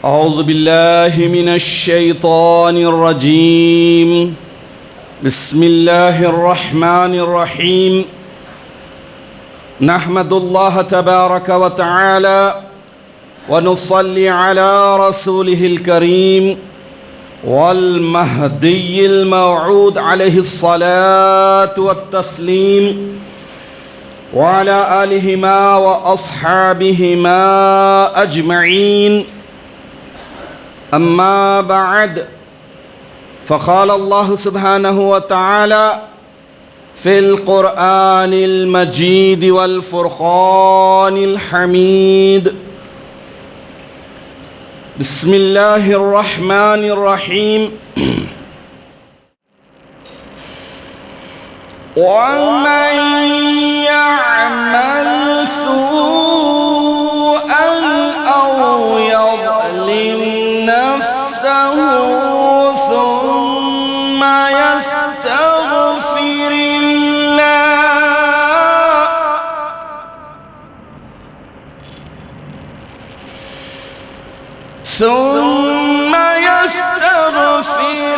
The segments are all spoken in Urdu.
أعوذ بالله من الشيطان الرجيم. بسم الله الرحمن الرحيم. نحمد الله تبارك وتعالى ونصلي على رسوله الكريم والمهدي الموعود عليه الصلاة والتسليم وعلى آلهما وأصحابهما أجمعين. أما بعد، فقال الله سبحانه وتعالى في القرآن المجيد والفرقان الحميد. بسم الله الرحمن الرحيم. ومن يعمل سوءا أو يظلم نفسه ثم يستغفر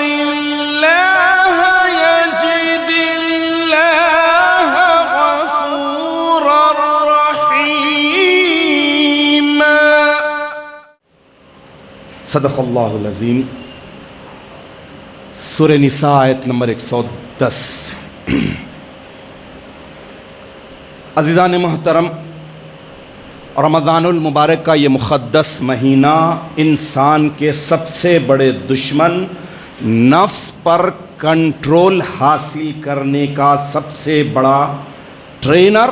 الله يجد الله غفورا رحيما. صدق اللہ العظیم. سورہ نساء آیت نمبر 110. عزیزان محترم، رمضان المبارک کا یہ مقدس مہینہ انسان کے سب سے بڑے دشمن، نفس پر کنٹرول حاصل کرنے کا سب سے بڑا ٹرینر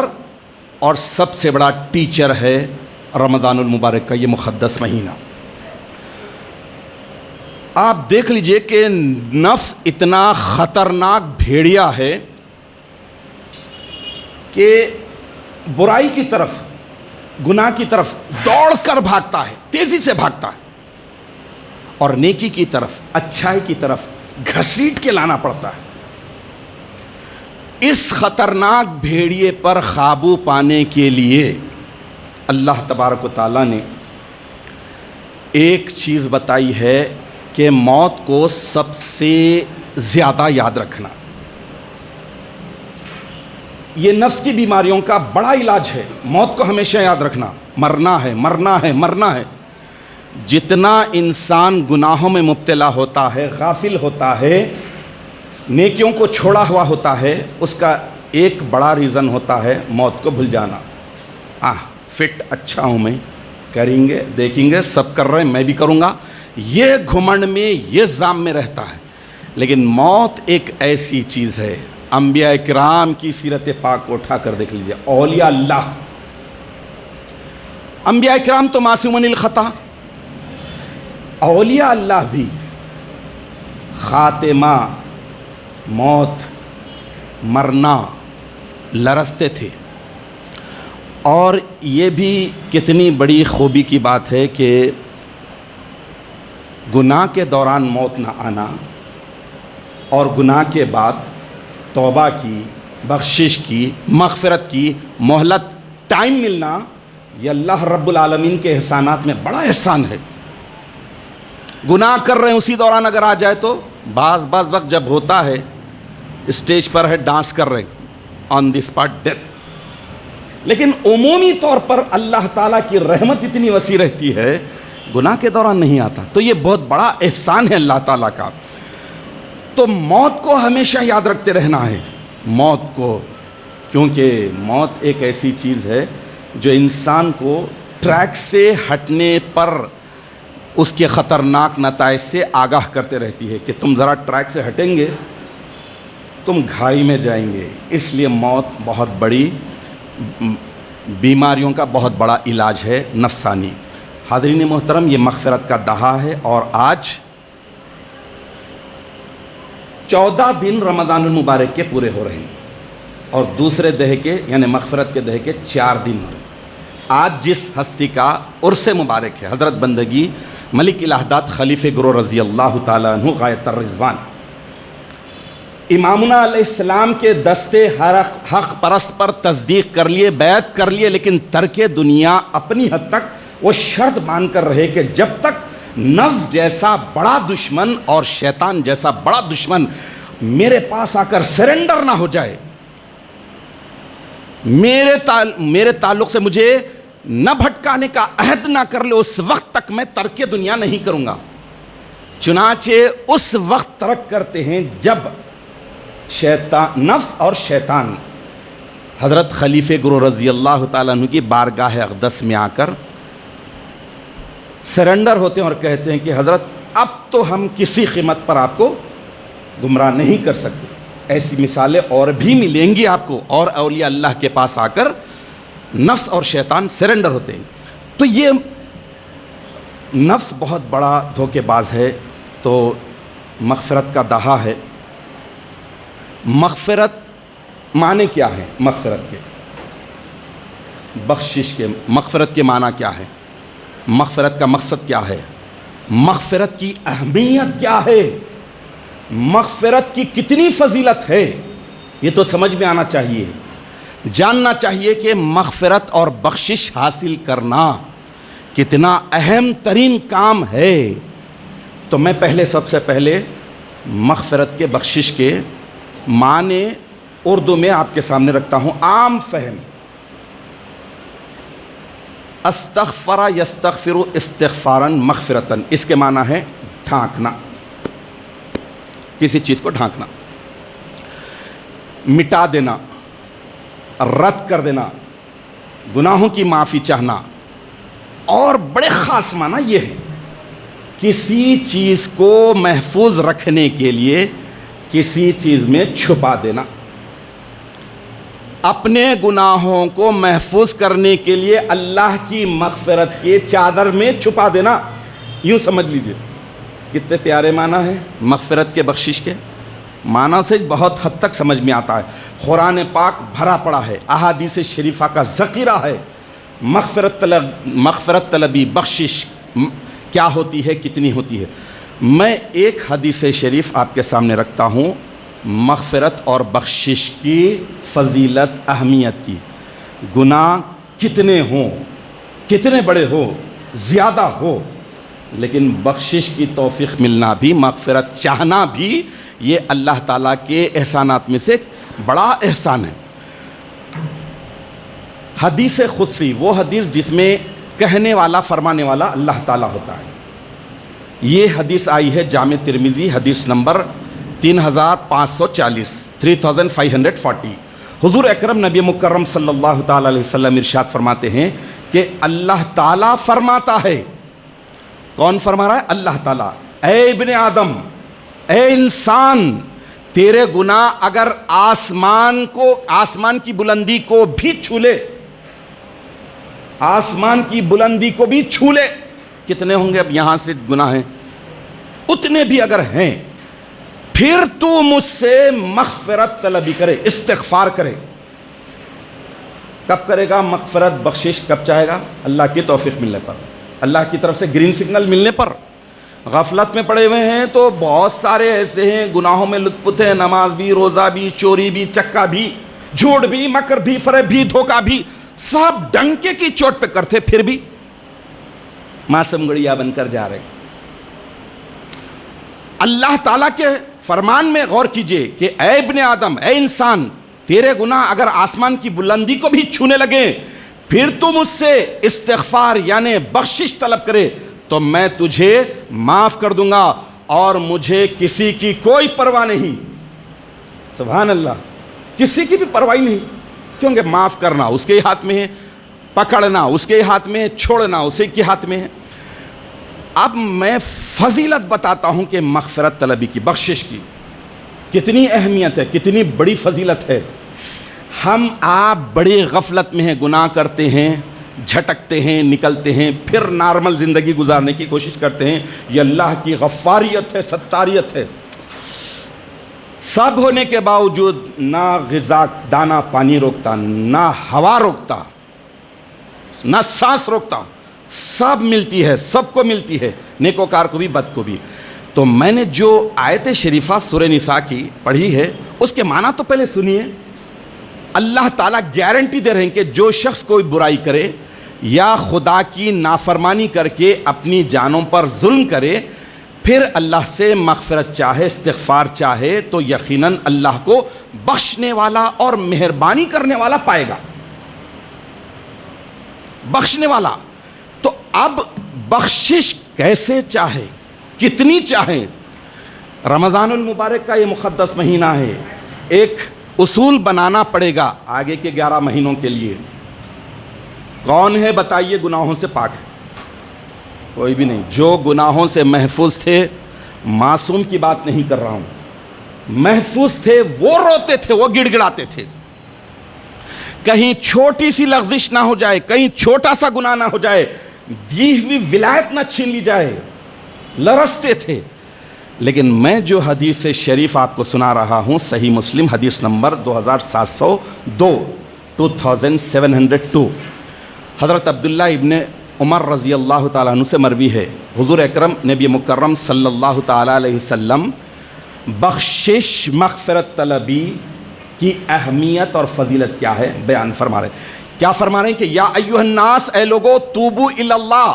اور سب سے بڑا ٹیچر ہے. رمضان المبارک کا یہ مقدس مہینہ آپ دیکھ لیجئے کہ نفس اتنا خطرناک بھیڑیا ہے کہ برائی کی طرف، گناہ کی طرف دوڑ کر بھاگتا ہے، تیزی سے بھاگتا ہے، اور نیکی کی طرف، اچھائی کی طرف گھسیٹ کے لانا پڑتا ہے. اس خطرناک بھیڑیے پر قابو پانے کے لیے اللہ تبارک و تعالیٰ نے ایک چیز بتائی ہے کہ موت کو سب سے زیادہ یاد رکھنا. یہ نفس کی بیماریوں کا بڑا علاج ہے. موت کو ہمیشہ یاد رکھنا. مرنا ہے، مرنا ہے، مرنا ہے. جتنا انسان گناہوں میں مبتلا ہوتا ہے، غافل ہوتا ہے، نیکیوں کو چھوڑا ہوا ہوتا ہے، اس کا ایک بڑا ریزن ہوتا ہے موت کو بھول جانا. فٹ اچھا ہوں میں، کریں گے، دیکھیں گے، سب کر رہے ہیں، میں بھی کروں گا. یہ گھمنڈ میں، یہ ذام میں رہتا ہے. لیکن موت ایک ایسی چیز ہے. انبیاء کرام کی سیرت پاک کو اٹھا کر دیکھ لیجیے. اولیاء اللہ، انبیاء کرام تو معصومون الخطا، اولیاء اللہ بھی خاتمہ، موت، مرنا لرزتے تھے. اور یہ بھی کتنی بڑی خوبی کی بات ہے کہ گناہ کے دوران موت نہ آنا اور گناہ کے بعد توبہ کی، بخشش کی، مغفرت کی مہلت، ٹائم ملنا، یہ اللہ رب العالمین کے احسانات میں بڑا احسان ہے. گناہ کر رہے ہیں اسی دوران اگر آ جائے تو بعض وقت جب ہوتا ہے اسٹیج پر ہے، ڈانس کر رہے ہیں، آن دی اسپاٹ ڈیتھ. لیکن عمومی طور پر اللہ تعالیٰ کی رحمت اتنی وسیع رہتی ہے، گناہ کے دوران نہیں آتا. تو یہ بہت بڑا احسان ہے اللہ تعالیٰ کا. تو موت کو ہمیشہ یاد رکھتے رہنا ہے. موت کو، کیونکہ موت ایک ایسی چیز ہے جو انسان کو ٹریک سے ہٹنے پر اس کے خطرناک نتائج سے آگاہ کرتے رہتی ہے کہ تم ذرا ٹریک سے ہٹیں گے تم گھائی میں جائیں گے. اس لیے موت بہت بڑی بیماریوں کا بہت بڑا علاج ہے نفسانی. حاضرین محترم، یہ مغفرت کا دہا ہے اور آج 14 دن رمضان المبارک کے پورے ہو رہے ہیں اور دوسرے دہے کے یعنی مغفرت کے دہے کے 4 دن ہو رہے ہیں. آج جس ہستی کا عرس مبارک ہے، حضرت بندگی ملک الہدات خلیفہ گرو رضی اللہ تعالیٰ عنہ غایت الرضوان، امامنا علیہ السلام کے دستے حق پرست پر تصدیق کر لیے، بیعت کر لیے، لیکن ترک دنیا اپنی حد تک وہ شرط مان کر رہے کہ جب تک نفس جیسا بڑا دشمن اور شیطان جیسا بڑا دشمن میرے پاس آ کر سرنڈر نہ ہو جائے، میرے تعلق سے مجھے نہ بھٹکانے کا عہد نہ کر لے، اس وقت تک میں ترک دنیا نہیں کروں گا۔ چنانچہ اس وقت ترک کرتے ہیں جب نفس اور شیطان حضرت خلیفہ گرو رضی اللہ تعالیٰ عنہ کی بارگاہ اقدس میں آ کر سرنڈر ہوتے ہیں اور کہتے ہیں کہ حضرت اب تو ہم کسی قیمت پر آپ کو گمراہ نہیں کر سکتے۔ ایسی مثالیں اور بھی ملیں گی آپ کو، اور اولیاء اللہ کے پاس آ کر نفس اور شیطان سرنڈر ہوتے ہیں۔ تو یہ نفس بہت بڑا دھوکے باز ہے، تو مغفرت کا دہا ہے۔ مغفرت معنی کیا ہے؟ مغفرت کے بخشش کے مغفرت کے معنی کیا ہے؟ مغفرت کا مقصد کیا ہے؟ مغفرت کی اہمیت کیا ہے؟ مغفرت کی کتنی فضیلت ہے؟ یہ تو سمجھ میں آنا چاہیے، جاننا چاہیے کہ مغفرت اور بخشش حاصل کرنا کتنا اہم ترین کام ہے۔ تو میں سب سے پہلے مغفرت کے بخشش کے معنی اردو میں آپ کے سامنے رکھتا ہوں، عام فہم۔ استغفر یستغفر استغفارا مغفرتا، اس کے معنی ہے ڈھانکنا، کسی چیز کو ڈھانکنا، مٹا دینا، رد کر دینا، گناہوں کی معافی چاہنا۔ اور بڑے خاص معنی یہ ہے، کسی چیز کو محفوظ رکھنے کے لیے کسی چیز میں چھپا دینا، اپنے گناہوں کو محفوظ کرنے کے لیے اللہ کی مغفرت کے چادر میں چھپا دینا، یوں سمجھ لیجئے۔ کتنے پیارے معنی ہیں مغفرت کے بخشش کے، معنی سے بہت حد تک سمجھ میں آتا ہے۔ قرآن پاک بھرا پڑا ہے، احادیث شریفہ کا ذخیرہ ہے، مغفرت طلبی، بخشش کیا ہوتی ہے، کتنی ہوتی ہے۔ میں ایک حدیث شریف آپ کے سامنے رکھتا ہوں، مغفرت اور بخشش کی فضیلت، اہمیت کی۔ گناہ کتنے ہوں، کتنے بڑے ہو، زیادہ ہو، لیکن بخشش کی توفیق ملنا بھی، مغفرت چاہنا بھی، یہ اللہ تعالیٰ کے احسانات میں سے بڑا احسان ہے۔ حدیث قدسی، وہ حدیث جس میں کہنے والا، فرمانے والا اللہ تعالیٰ ہوتا ہے۔ یہ حدیث آئی ہے جامع ترمذی، حدیث نمبر 3540، 3540۔ حضور اکرم نبی مکرم صلی اللہ تعالیٰ علیہ وسلم ارشاد فرماتے ہیں کہ اللہ تعالیٰ فرماتا ہے، کون فرما رہا ہے؟ اللہ تعالیٰ، اے ابن آدم، اے انسان، تیرے گناہ اگر آسمان کی بلندی کو بھی چھو لے، آسمان کی بلندی کو بھی چھو لے، کتنے ہوں گے اب یہاں سے گناہ ہیں، اتنے بھی اگر ہیں، پھر تو مجھ سے مغفرت طلبی کرے، استغفار کرے۔ کب کرے گا مغفرت بخشش؟ کب چاہے گا؟ اللہ کی توفیق ملنے پر، اللہ کی طرف سے گرین سگنل ملنے پر۔ غفلت میں پڑے ہوئے ہیں تو بہت سارے ایسے ہیں، گناہوں میں لطف ہیں، نماز بھی، روزہ بھی، چوری بھی، چکا بھی، جھوٹ بھی، مکر بھی، فریب بھی، دھوکہ بھی، سب ڈنکے کی چوٹ پہ کرتے، پھر بھی معصوم گڑیا بن کر جا رہے ہیں۔ اللہ تعالیٰ کے فرمان میں غور کیجئے کہ اے ابن آدم، اے انسان، تیرے گناہ اگر آسمان کی بلندی کو بھی چھونے لگے، پھر تو مجھ سے استغفار یعنی بخشش طلب کرے تو میں تجھے معاف کر دوں گا، اور مجھے کسی کی کوئی پرواہ نہیں۔ سبحان اللہ، کسی کی بھی پرواہ نہیں، کیونکہ معاف کرنا اس کے ہاتھ میں ہے، پکڑنا اس کے ہاتھ میں ہے، چھوڑنا اسی کے ہاتھ میں ہے۔ اب میں فضیلت بتاتا ہوں کہ مغفرت طلبی کی، بخشش کی کتنی اہمیت ہے، کتنی بڑی فضیلت ہے۔ ہم آپ بڑی غفلت میں ہیں، گناہ کرتے ہیں، جھٹکتے ہیں، نکلتے ہیں، پھر نارمل زندگی گزارنے کی کوشش کرتے ہیں۔ یہ اللہ کی غفاریت ہے، ستاریت ہے۔ سب ہونے کے باوجود نہ غذا دانہ پانی روکتا، نہ ہوا روکتا، نہ سانس روکتا، سب ملتی ہے، سب کو ملتی ہے، نیکوکار کو بھی، بد کو بھی۔ تو میں نے جو آیت شریفہ سورہ نساء کی پڑھی ہے، اس کے معنی تو پہلے سنیے۔ اللہ تعالیٰ گارنٹی دے رہے ہیں کہ جو شخص کوئی برائی کرے، یا خدا کی نافرمانی کر کے اپنی جانوں پر ظلم کرے، پھر اللہ سے مغفرت چاہے، استغفار چاہے، تو یقیناً اللہ کو بخشنے والا اور مہربانی کرنے والا پائے گا، بخشنے والا۔ تو اب بخشش کیسے چاہے، کتنی چاہے؟ رمضان المبارک کا یہ مقدس مہینہ ہے، ایک اصول بنانا پڑے گا آگے کے 11 مہینوں کے لیے۔ کون ہے بتائیے گناہوں سے پاک ہے؟ کوئی بھی نہیں۔ جو گناہوں سے محفوظ تھے، معصوم کی بات نہیں کر رہا ہوں، محفوظ تھے، وہ روتے تھے، وہ گڑ گڑاتے تھے، کہیں چھوٹی سی لغزش نہ ہو جائے، کہیں چھوٹا سا گناہ نہ ہو جائے، دی ہوئی ولایت نہ چھین لی جائے، لرزتے تھے۔ لیکن میں جو حدیث شریف آپ کو سنا رہا ہوں، صحیح مسلم حدیث نمبر 2702 حضرت عبداللہ ابن عمر رضی اللہ تعالیٰ عنہ سے مروی ہے، حضور اکرم نبی مکرم صلی اللہ تعالیٰ علیہ وسلم بخشش مغفرت طلبی کی اہمیت اور فضیلت کیا ہے بیان فرما رہے ہیں۔ کیا فرما رہے ہیں کہ یا ایھا الناس، اے لوگو، توبو الی اللہ،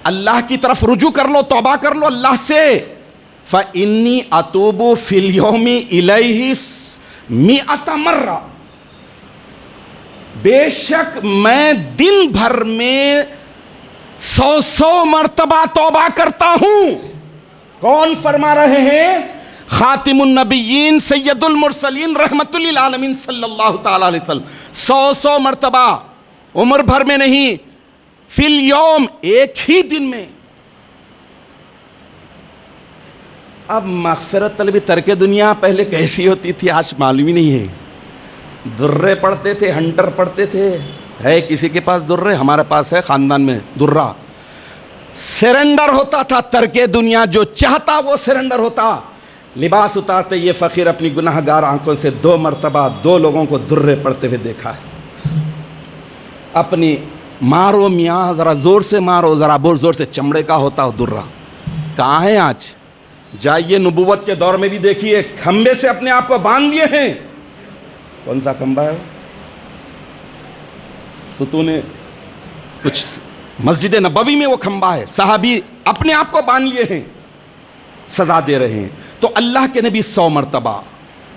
اللہ کی طرف رجوع کر لو، توبہ کر لو اللہ سے۔ فإنی اتوب فی اليوم الیہ 100 مرہ، بے شک میں دن بھر میں 100 مرتبہ توبہ کرتا ہوں۔ کون فرما رہے ہیں؟ خاتم النبیین سید المرسلین رحمت للعالمین صلی اللہ تعالیٰ علیہ وسلم۔ 100 مرتبہ، عمر بھر میں نہیں، فی الیوم، ایک ہی دن میں۔ اب مغفرت طلبی ترک دنیا پہلے کیسی ہوتی تھی آج معلوم ہی نہیں ہے۔ درے پڑھتے تھے، ہنٹر پڑھتے تھے، ہے کسی کے پاس درے؟ ہمارے پاس ہے خاندان میں درہ۔ سرنڈر ہوتا تھا ترک دنیا، جو چاہتا وہ سرنڈر ہوتا۔ لباس اتارتے یہ فقیر اپنی گناہ گار آنکھوں سے 2 مرتبہ 2 لوگوں کو درے پڑھتے ہوئے دیکھا ہے۔ اپنی مارو میاں، ذرا زور سے مارو، ذرا بہت زور سے، چمڑے کا ہوتا درہ۔ کہاں ہے آج؟ جائیے نبوت کے دور میں بھی دیکھیے، کھمبے سے اپنے آپ کو باندھ لیے ہیں۔ کون سا کھمبا ہے؟ ستون کچھ مسجد نبوی میں وہ کھمبا ہے، صحابی اپنے آپ کو باندھ لیے ہیں، سزا دے رہے ہیں۔ تو اللہ کے نبی 100 مرتبہ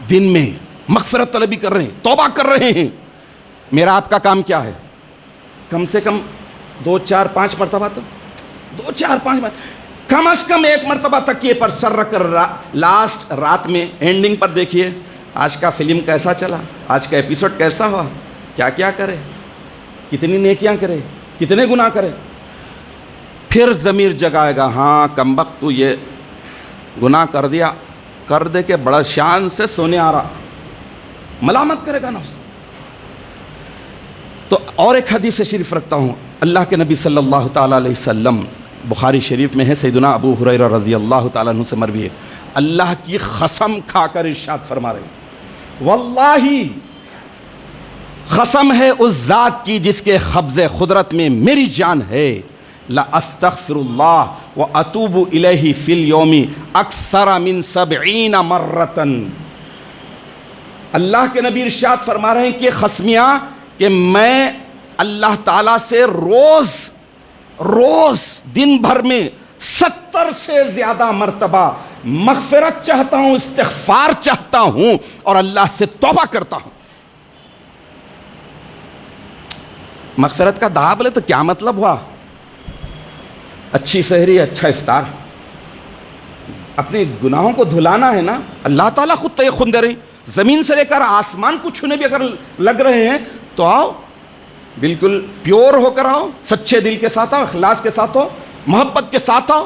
دن میں مغفرت طلبی کر رہے ہیں، توبہ کر رہے ہیں۔ میرا آپ کا کام کیا ہے؟ کم سے کم 2 4 5 مرتبہ، تو 2 4 5 مرتبہ، کم از کم 1 مرتبہ تکیے پر سر رکھ کر لاسٹ رات میں اینڈنگ پر دیکھیے آج کا فلم کیسا چلا، آج کا ایپیسوڈ کیسا ہوا، کیا کیا کرے، کتنی نیکیاں کرے، کتنے گناہ کرے۔ پھر ضمیر جگائے گا، ہاں کمبخت تو یہ گناہ کر دیا، کر دے کے بڑا شان سے سونے آ رہا، ملامت کرے گا نفس۔ تو اور ایک حدیث شریف رکھتا ہوں، اللہ کے نبی صلی اللہ تعالیٰ علیہ وسلم، بخاری شریف میں ہے، سیدنا ابو ہریرہ رضی اللہ تعالیٰ عنہ سے مروی ہے، اللہ کی قسم کھا کر ارشاد فرما رہے ہیں، واللہ قسم ہے اس ذات کی جس کے قبض قدرت میں میری جان ہے، لا استغفر اللہ و اتوب الیہ فی اليوم اکثر من 70 مرتن۔ اللہ کے نبی ارشاد فرما رہے ہیں کہ قسمیاں کہ میں اللہ تعالیٰ سے روز دن بھر میں 70 سے زیادہ مرتبہ مغفرت چاہتا ہوں، استغفار چاہتا ہوں اور اللہ سے توبہ کرتا ہوں۔ مغفرت کا دعا بولے تو کیا مطلب ہوا؟ اچھی سحری، اچھا افطار، اپنے گناہوں کو دھلانا ہے نا۔ اللہ تعالیٰ خود تیقن دے رہے ہیں، زمین سے لے کر آسمان کو چھونے بھی اگر لگ رہے ہیں تو آؤ، بالکل پیور ہو کر آؤ، سچے دل کے ساتھ آؤ، اخلاص کے ساتھ آؤ، محبت کے ساتھ آؤ۔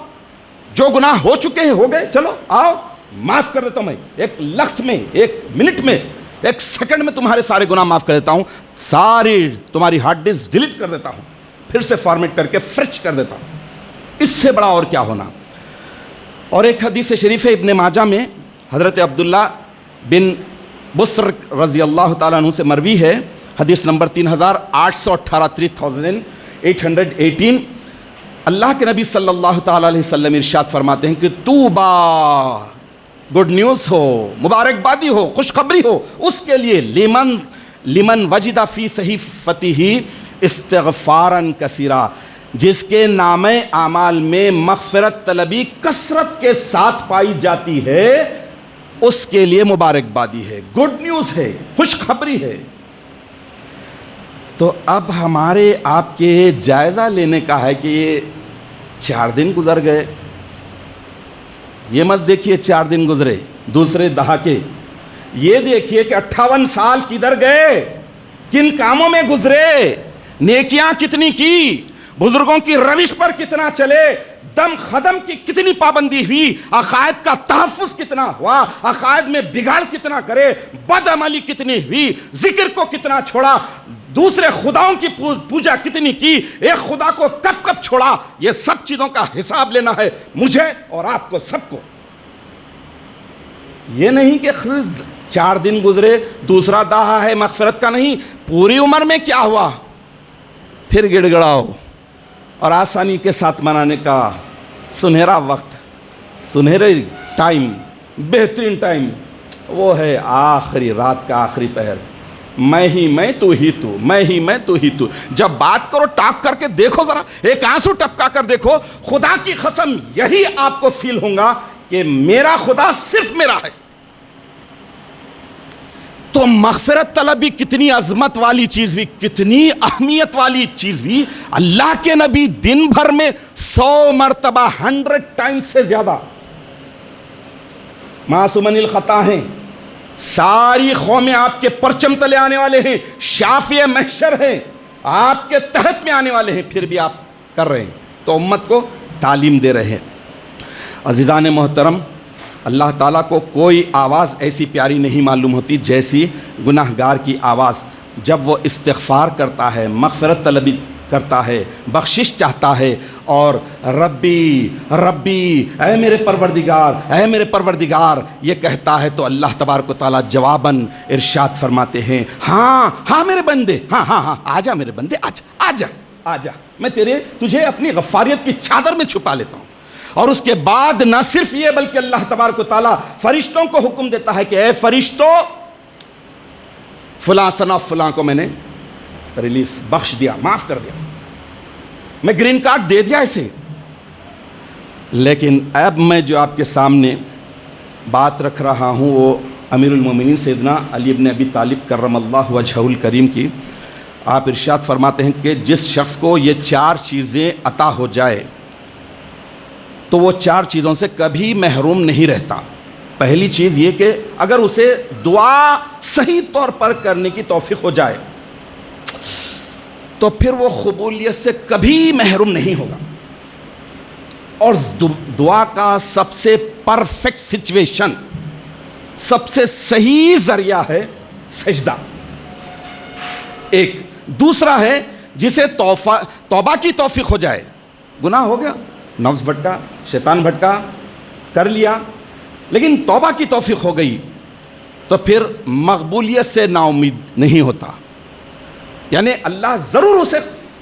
جو گناہ ہو چکے ہیں ہو گئے، چلو آؤ، معاف کر دیتا ہوں میں، 1 لمحے میں، 1 منٹ میں، 1 سیکنڈ میں تمہارے سارے گناہ معاف کر دیتا ہوں، ساری تمہاری ہارڈ ڈسک ڈیلیٹ کر دیتا ہوں، پھر سے فارمیٹ کر کے فریش کر دیتا ہوں۔ اس سے بڑا اور کیا ہونا۔ اور ایک حدیث شریف ہے ابن ماجہ میں، حضرت عبداللہ بن بصر رضی اللہ تعالیٰ عنہ سے مروی ہے، حدیث نمبر 3818 3818۔ اللہ کے نبی صلی اللہ تعالیٰ علیہ وسلم ارشاد فرماتے ہیں کہ توبہ، گڈ نیوز ہو، مبارکبادی ہو، خوشخبری ہو اس کے لیے، لمن وجد فی صحیفتہ استغفاراً کثیرا، جس کے نام اعمال میں مغفرت طلبی کثرت کے ساتھ پائی جاتی ہے، اس کے لیے مبارکبادی ہے، گڈ نیوز ہے، خوشخبری ہے۔ تو اب ہمارے آپ کے جائزہ لینے کا ہے کہ یہ 4 دن گزر گئے، یہ مت دیکھیے 4 دن گزرے دوسرے دہاکے، یہ دیکھیے کہ 58 سال کدھر گئے، کن کاموں میں گزرے، نیکیاں کتنی کی، بزرگوں کی روش پر کتنا چلے، دم خدم کی کتنی پابندی ہوئی، عقائد کا تحفظ کتنا ہوا، عقائد میں بگاڑ کتنا کرے، بد عملی کتنی ہوئی، ذکر کو کتنا چھوڑا، دوسرے خداؤں کی پوجا کتنی کی، ایک خدا کو کب کب چھوڑا، یہ سب چیزوں کا حساب لینا ہے مجھے اور آپ کو، سب کو۔ یہ نہیں کہ 4 دن گزرے دوسرا دہا ہے مغفرت کا، نہیں، پوری عمر میں کیا ہوا، پھر گڑ گڑاؤ اور آسانی کے ساتھ منانے کا سنہرا وقت، سنہرے ٹائم، بہترین ٹائم وہ ہے آخری رات کا آخری پہر، میں ہی میں تو ہی تو، میں ہی میں تو ہی تو۔ جب بات کرو ٹاک کر کے دیکھو، ذرا ایک آنسو ٹپکا کر دیکھو، خدا کی قسم یہی آپ کو فیل ہوگا کہ میرا خدا صرف میرا ہے۔ تو مغفرت طلبی کتنی عظمت والی چیز ہوئی، کتنی اہمیت والی چیز ہوئی، اللہ کے نبی دن بھر میں 100 مرتبہ 100 ٹائمز سے زیادہ معصومن الخطا ہیں، ساری قومیں آپ کے پرچم تلے آنے والے ہیں، شافع محشر ہیں، آپ کے تحت میں آنے والے ہیں، پھر بھی آپ کر رہے ہیں، تو امت کو تعلیم دے رہے ہیں۔ عزیزان محترم، اللہ تعالیٰ کو کوئی آواز ایسی پیاری نہیں معلوم ہوتی جیسی گناہگار کی آواز، جب وہ استغفار کرتا ہے، مغفرت طلبی کرتا ہے، بخشش چاہتا ہے، اور ربی ربی اے میرے پروردگار، اے میرے پروردگار یہ کہتا ہے، تو اللہ تبارک و تعالیٰ جواباً ارشاد فرماتے ہیں، ہاں ہاں میرے بندے، ہاں ہاں ہاں آجا میرے بندے، آجا آجا آجا، میں تجھے اپنی غفاریت کی چادر میں چھپا لیتا ہوں۔ اور اس کے بعد نہ صرف یہ بلکہ اللہ تبارک و تعالیٰ فرشتوں کو حکم دیتا ہے کہ اے فرشتوں، فلاں سنا فلاں کو میں نے ریلیز بخش دیا، معاف کر دیا، میں گرین کارڈ دے دیا اسے۔ لیکن اب میں جو آپ کے سامنے بات رکھ رہا ہوں وہ امیر المومنین سیدنا علی بن ابی طالب کرم اللہ وجہہ الکریم کی۔ آپ ارشاد فرماتے ہیں کہ جس شخص کو یہ 4 چیزیں عطا ہو جائے تو وہ 4 چیزوں سے کبھی محروم نہیں رہتا۔ پہلی چیز یہ کہ اگر اسے دعا صحیح طور پر کرنے کی توفیق ہو جائے تو پھر وہ قبولیت سے کبھی محروم نہیں ہوگا، اور دعا کا سب سے پرفیکٹ سچویشن، سب سے صحیح ذریعہ ہے سجدہ۔ ایک دوسرا ہے جسے توبہ کی توفیق ہو جائے، گناہ ہو گیا، نفس بھٹکا، شیطان بھٹکا، کر لیا، لیکن توبہ کی توفیق ہو گئی تو پھر مقبولیت سے نا امید نہیں ہوتا، یعنی اللہ ضرور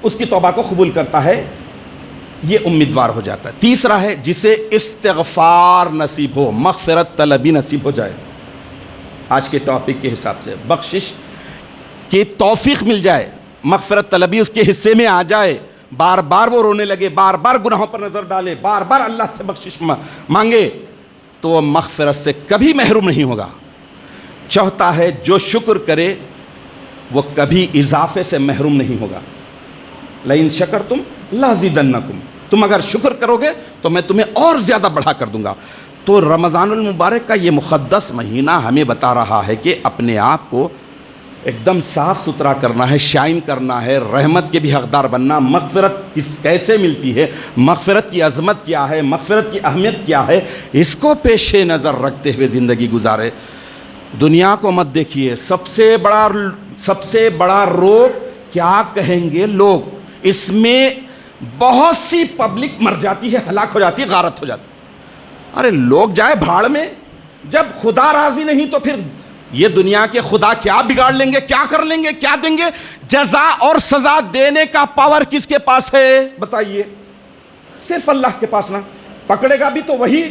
اس کی توبہ کو قبول کرتا ہے، یہ امیدوار ہو جاتا ہے۔ تیسرا ہے جسے استغفار نصیب ہو، مغفرت طلبی نصیب ہو جائے، آج کے ٹاپک کے حساب سے بخشش کی توفیق مل جائے، مغفرت طلبی اس کے حصے میں آ جائے، بار بار وہ رونے لگے، بار بار گناہوں پر نظر ڈالے، بار بار اللہ سے بخشش مانگے، تو وہ مغفرت سے کبھی محروم نہیں ہوگا۔ چوتھا ہے جو شکر کرے وہ کبھی اضافے سے محروم نہیں ہوگا، لئن شکرتم لازیدنکم، تم اگر شکر کرو گے تو میں تمہیں اور زیادہ بڑھا کر دوں گا۔ تو رمضان المبارک کا یہ مقدس مہینہ ہمیں بتا رہا ہے کہ اپنے آپ کو ایک دم صاف ستھرا کرنا ہے، شائن کرنا ہے، رحمت کے بھی حقدار بننا، مغفرت کیسے ملتی ہے، مغفرت کی عظمت کیا ہے، مغفرت کی اہمیت کیا ہے، اس کو پیش نظر رکھتے ہوئے زندگی گزارے۔ دنیا کو مت دیکھیے، سب سے بڑا روگ کیا کہیں گے لوگ، اس میں بہت سی پبلک مر جاتی ہے، ہلاک ہو جاتی ہے، غارت ہو جاتی ہے۔ ارے لوگ جائے بھاڑ میں، جب خدا راضی نہیں تو پھر یہ دنیا کے خدا کیا بگاڑ لیں گے، کیا کر لیں گے، کیا دیں گے؟ جزا اور سزا دینے کا پاور کس کے پاس ہے بتائیے؟ صرف اللہ کے پاس نا، پکڑے گا بھی تو وہی،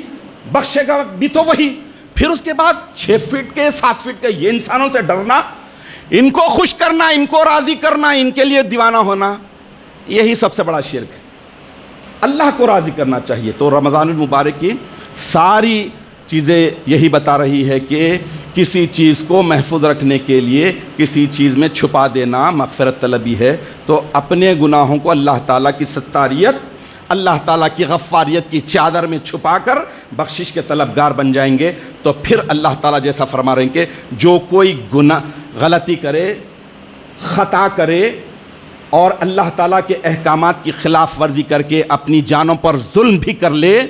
بخشے گا بھی تو وہی۔ پھر اس کے بعد 6 فٹ کے 7 فٹ کے یہ انسانوں سے ڈرنا، ان کو خوش کرنا، ان کو راضی کرنا، ان کے لیے دیوانہ ہونا، یہی سب سے بڑا شرک ہے۔ اللہ کو راضی کرنا چاہیے۔ تو رمضان المبارک کی ساری چیزیں یہی بتا رہی ہے کہ کسی چیز کو محفوظ رکھنے کے لیے کسی چیز میں چھپا دینا مغفرت طلبی ہے۔ تو اپنے گناہوں کو اللہ تعالیٰ کی ستاریت، اللہ تعالیٰ کی غفاریت کی چادر میں چھپا کر بخشش کے طلبگار بن جائیں گے، تو پھر اللہ تعالیٰ جیسا فرما رہے ہیں کہ جو کوئی گناہ غلطی کرے، خطا کرے اور اللہ تعالیٰ کے احکامات کی خلاف ورزی کر کے اپنی جانوں پر ظلم بھی کر لے،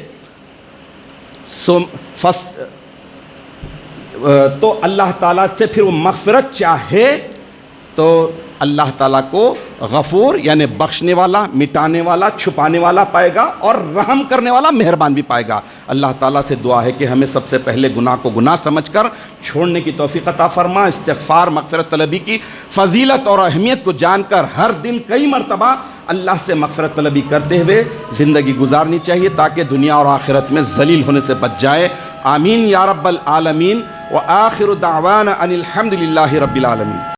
تو اللہ تعالیٰ سے پھر وہ مغفرت چاہے تو اللہ تعالیٰ کو غفور یعنی بخشنے والا، مٹانے والا، چھپانے والا پائے گا، اور رحم کرنے والا، مہربان بھی پائے گا۔ اللہ تعالیٰ سے دعا ہے کہ ہمیں سب سے پہلے گناہ کو گناہ سمجھ کر چھوڑنے کی توفیق عطا فرما، استغفار، مغفرت طلبی کی فضیلت اور اہمیت کو جان کر ہر دن کئی مرتبہ اللہ سے مغفرت طلبی کرتے ہوئے زندگی گزارنی چاہیے تاکہ دنیا اور آخرت میں ذلیل ہونے سے بچ جائے۔ آمین یا رب العالمین، وآخر دعوانا ان الحمد للہ رب العالمین۔